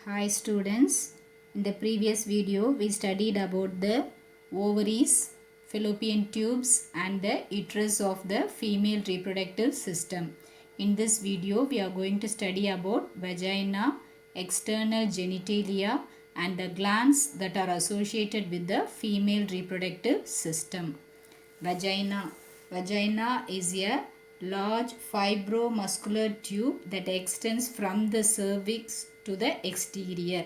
Hi students, in the previous video we studied about the ovaries, fallopian tubes and the uterus of the female reproductive system. In this video we are going to study about vagina, external genitalia and the glands that are associated with the female reproductive system. Vagina. Vagina is a large fibromuscular tube that extends from the cervix to the exterior.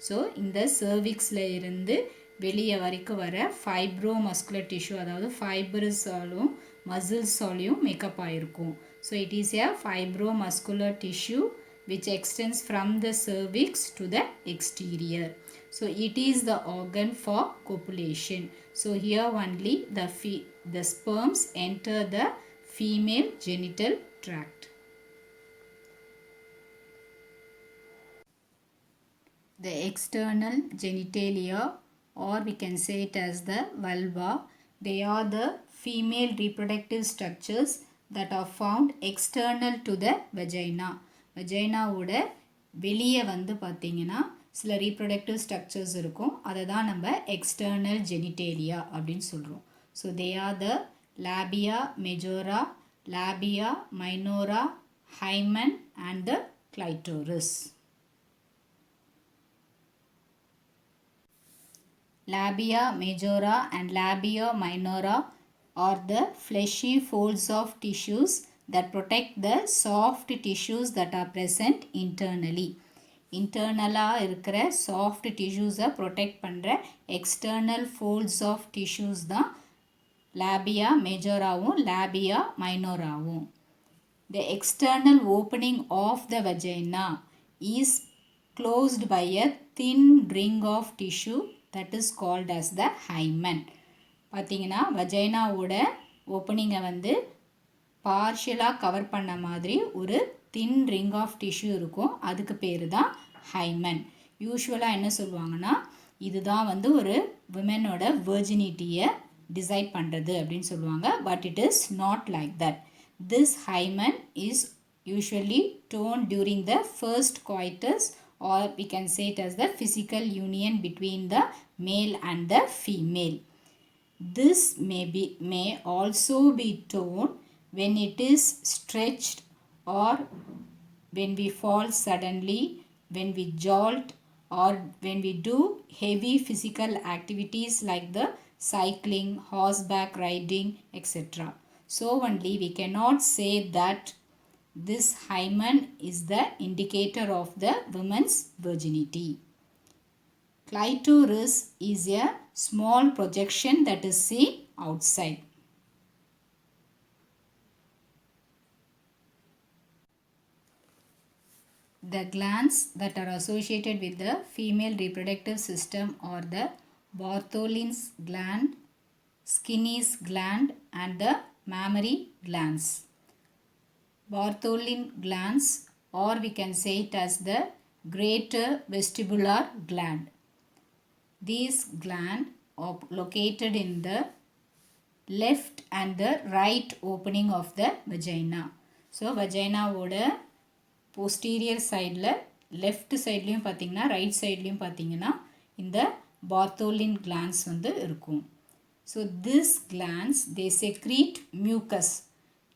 So இந்த cervixல இருந்து வெளியே வரைக்கும் வர fibromuscular tissue அதாவது ஃபைபர்ஸாலும் மசில்ஸாலையும் make up ஆகிருக்கும். So it is a fibromuscular tissue which extends from the cervix to the exterior. So it is the organ for copulation. So here only the sperms enter the female genital tract. The external genitalia, or we can say it as the vulva, they are the female reproductive structures that are found external to the vagina. வஜைனாவோட வெளியே வந்து பார்த்தீங்கன்னா சில reproductive structures இருக்கும். அதை தான் நம்ம external genitalia அப்படின்னு சொல்கிறோம். So they are the labia majora, labia minora, hymen and the clitoris. Labia majora and labia minora are the fleshy folds of tissues that protect the soft tissues that are present internally. Internala இருக்கிற soft tissues protect பண்ற external folds of tissues தான் labia majoraவும் labia minoraவும். The external opening of the vagina is closed by a thin ring of tissue that is called as the hymen. பார்த்தீங்கன்னா வஜைனாவோட ஓப்பனிங்கை வந்து பார்ஷியலாக cover பண்ண மாதிரி ஒரு தின் ring of tissue இருக்கும். அதுக்கு பேர் தான் ஹைமன். யூஸ்வலாக என்ன சொல்லுவாங்கன்னா இதுதான் வந்து ஒரு விமனோட வெர்ஜினிட்டியை டிசைட் பண்ணுறது அப்படின்னு சொல்லுவாங்க. But it is not like that. This hymen is usually torn during the first coitus, or we can say it as the physical union between the male and the female. This may also be torn when it is stretched, or when we fall suddenly, when we jolt, or when we do heavy physical activities like the cycling, horseback riding, etc. So only we cannot say that this hymen is the indicator of the woman's virginity. Clitoris is a small projection that is seen outside. The glands that are associated with the female reproductive system are the Bartholin's gland, Skinner's gland and the mammary glands. Bartholin glands, or we can say it as the greater vestibular gland. These glands are located in the left and the right opening of the vagina. So vagina ஓட posterior sideல left sideலையும் பார்த்தீங்கன்னா right sideலையும் பார்த்தீங்கன்னா இந்த Bartholin glands வந்து இருக்கும். So these glands they secrete mucus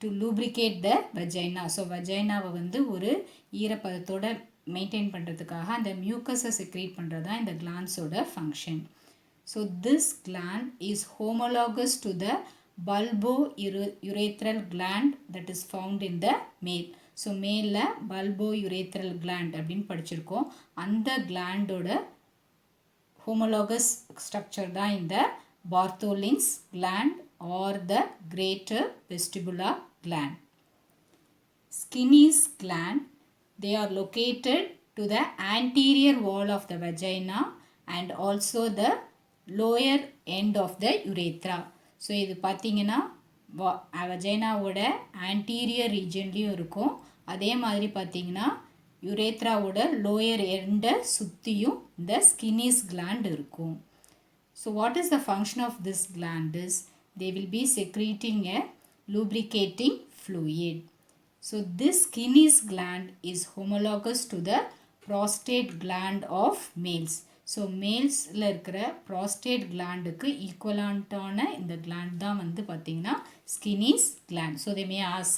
to lubricate the vagina. So வஜைனாவை வந்து ஒரு ஈரப்பதத்தோட maintain பண்ணுறதுக்காக அந்த மியூக்கஸை செக்ரேட் பண்ணுறது தான் இந்த கிளான்ஸோட function. So this gland is homologous to the bulbo urethral gland that is found in the male. So மேலில் பல்போ urethral gland அப்படின்னு படிச்சிருக்கோம். அந்த கிளாண்டோட ஹோமோலாகஸ் ஸ்ட்ரக்சர் தான் இந்த Bartholin's gland or the greater vestibular gland. Skinner's gland, they are located to the anterior wall of the vagina and also the lower end of the urethra. So இது பார்த்தீங்கன்னா வஜைனாவோட anterior ரீஜன்லேயும் இருக்கும். அதே மாதிரி பார்த்தீங்கன்னா யுரேத்ராவோட lower எண்டை சுற்றியும் இந்த ஸ்கின்னிஸ் கிளாண்ட் இருக்கும். So what is the function of this gland is they will be secreting a lubricating fluid. So this Skinner's gland is homologous to the prostate gland of males. So மேல்ஸில் இருக்கிற prostate glandக்கு ஈக்குவலான்ட்டான இந்த gland தான் வந்து பார்த்திங்கன்னா Skinner's gland. So they may ask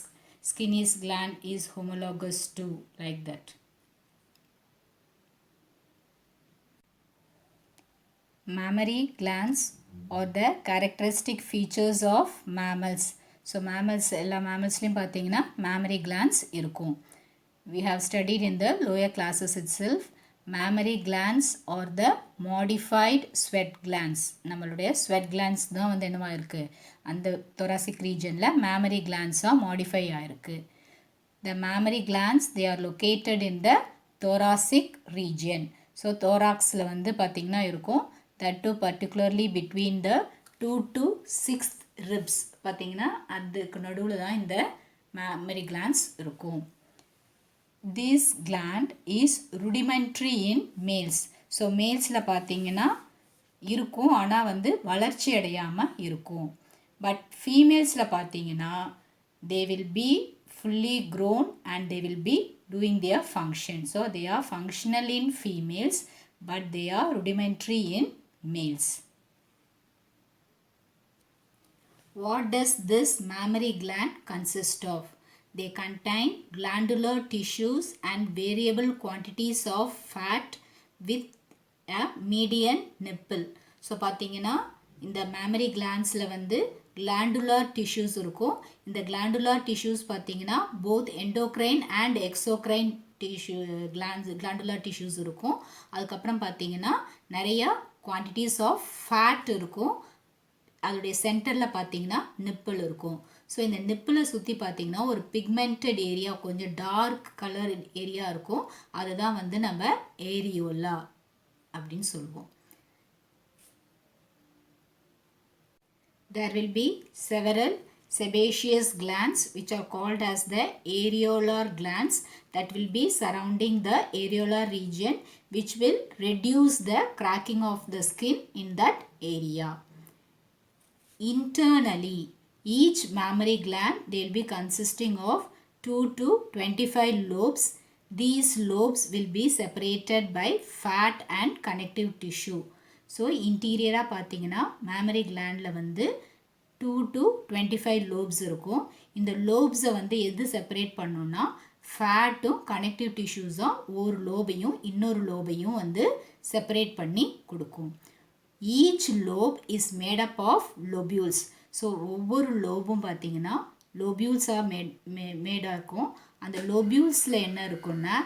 Skinner's gland is homologous to, like that. Mammary glands are the characteristic features of mammals. So mammals எல்லா mammals-லையும் பார்த்தீங்கன்னா mammary glands இருக்கும். We have studied in the lower classes itself. Mammary glands are the modified sweat glands. நம்மளுடைய sweat glands தான் வந்து என்னவா இருக்கு, அந்த thoracic regionல mammary glands modify ஆயிருக்கு. The mammary glands, they are located in the thoracic region. So thoraxல வந்து பார்த்தீங்கன்னா இருக்கும், that too particularly between the 2 to 6 ribs. பார்த்தீங்கன்னா அதுக்கு நடுவில் தான் இந்த mammary glands இருக்கும். This gland is rudimentary in males. So மேல்ஸில் பார்த்தீங்கன்னா இருக்கும், ஆனால் வந்து வளர்ச்சி அடையாமல் இருக்கும். பட் ஃபீமேல்ஸில் பார்த்தீங்கன்னா they will be fully grown and they will be doing their function. So they are functional in females but they are rudimentary in males. What does this mammary gland consist of? They contain glandular tissues and variable quantities of fat with a median nipple. So பார்த்தீங்கன்னா இந்த mammary glandsல வந்து glandular tissues இருக்கும். இந்த glandular tissues பார்த்தீங்கன்னா both endocrine and exocrine tissue glandular tissues இருக்கும். அதுக்கப்புறம் பார்த்தீங்கன்னா நிறைய quantities of fat இருக்கும். அதோடைய சென்டரில் பார்த்தீங்கன்னா நிப்பிள் இருக்கும். ஸோ இந்த நிப்பிளை சுற்றி பார்த்தீங்கன்னா ஒரு பிக்மெண்டட் ஏரியா, கொஞ்சம் டார்க் கலர் ஏரியா இருக்கும். அதுதான் வந்து நம்ம ஏரியோலா அப்படின்னு சொல்லுவோம். There will be several sebaceous glands which are called as the areolar glands that will be surrounding the areolar region, which will reduce the cracking of the skin in that area. Internally, each mammary gland, they will be consisting of 2 to 25 lobes. These lobes will be separated by fat and connective tissue. So interior பார்த்தீங்கன்னா mammary glandல வந்து 2 to 25 lobes இருக்கும். இந்த lobes வந்து எது separate பண்ணும்னா ஃபேட்டும் connective டிஷ்யூஸும் ஒரு லோபையும் இன்னொரு லோபையும் வந்து செப்பரேட் பண்ணி கொடுக்கும். Each lobe is made up of lobules. So ஒவ்வொரு லோபும் பார்த்தீங்கன்னா லோபியூல்ஸாக மேடாக இருக்கும். அந்த லோபியூல்ஸில் என்ன இருக்குன்னா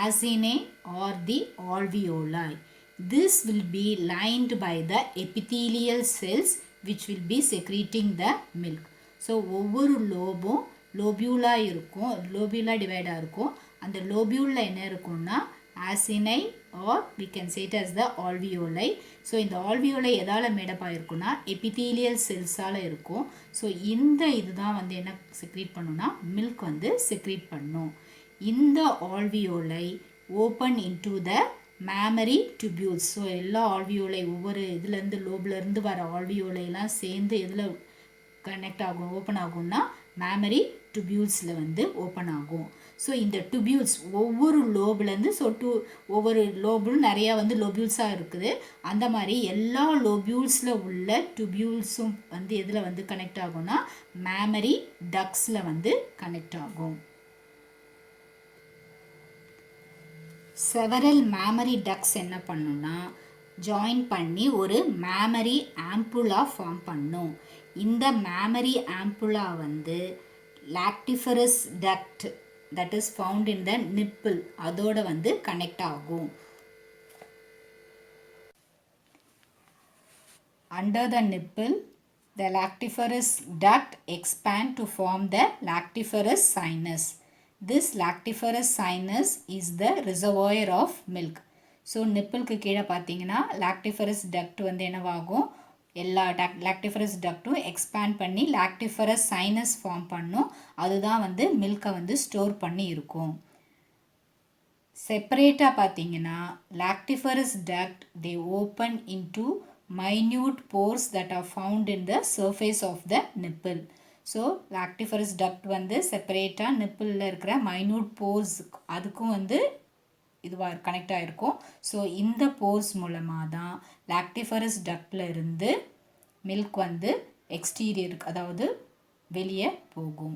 acini are the alveoli. This will be lined by the epithelial cells which will be secreting the milk. So ஒவ்வொரு லோபும் லோபியூலாக இருக்கும், லோபியூலாக டிவைடாக இருக்கும். அந்த லோபியூலில் என்ன இருக்குன்னா ஆசினை or we can say it as the alveoli. So இந்த alveoli எதால் மேடப் ஆகிருக்குன்னா எபித்தீலியல் செல்ஸால் இருக்கும். ஸோ இந்த இதுதான் வந்து என்ன செக்ரீட் பண்ணுன்னா மில்க் வந்து செக்ரீட் பண்ணும். இந்த alveoli open into the mammary tubules. So எல்லா alveoli ஒவ்வொரு இதுலேருந்து லோப்லேருந்து வர alveoliலாம் சேர்ந்து எதில் கனெக்ட் ஆகும், ஓப்பன் ஆகும்னா mammary tubulesல வந்து ஓப்பன் ஆகும். ஸோ இந்த டியூபியூல்ஸ் ஒவ்வொரு லோப்லேருந்து ஒவ்வொரு லோபுலும் நிறையா வந்து லோபியூல்ஸாக இருக்குது. அந்த மாதிரி எல்லா லோபியூல்ஸில் உள்ள டியூபியூல்ஸும் வந்து எதில் வந்து கனெக்ட் ஆகும்னா mammary ductsல வந்து கனெக்ட் ஆகும். செவரல் mammary ducts என்ன பண்ணுன்னா ஜாயின் பண்ணி ஒரு mammary ampulla ஃபார்ம் பண்ணும். இந்த mammary ampulla வந்து lactiferous duct that is found in the nipple அதோட வந்து கனெக்ட் ஆகும். Under the nipple, the lactiferous duct expand to form the lactiferous sinus. This lactiferous sinus is the reservoir of milk. So nippleக்கு கீழே பார்த்தீங்கன்னா lactiferous duct வந்து என்னவாகும், எல்லா lactiferous ductடும் expand பண்ணி lactiferous sinus form பண்ணும். அதுதான் வந்து மில்கை வந்து ஸ்டோர் பண்ணி இருக்கும். செப்பரேட்டாக பார்த்தீங்கன்னா lactiferous duct they open into minute pores that are found in the surface of the nipple. So lactiferous duct வந்து செப்பரேட்டாக நிப்பிளில் இருக்கிற மைன்யூட் போர்ஸ் அதுக்கும் வந்து இதுவாக கனெக்ட் ஆகிருக்கும். ஸோ இந்த போர்ஸ் மூலமாக தான் லாக்டிஃபரஸ் டக்டில் இருந்து மில்க் வந்து எக்ஸ்டீரியருக்கு அதாவது வெளியே போகும்.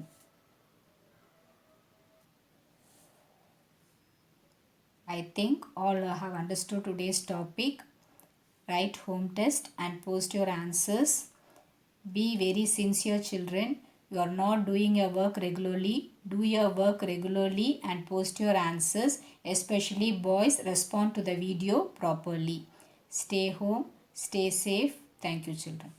I think all have understood today's topic. Write home test and post your answers. Be very sincere children. You are not doing your work regularly. Do your work regularly and post your answers. Especially boys, respond to the video properly. Stay home. Stay safe. Thank you children.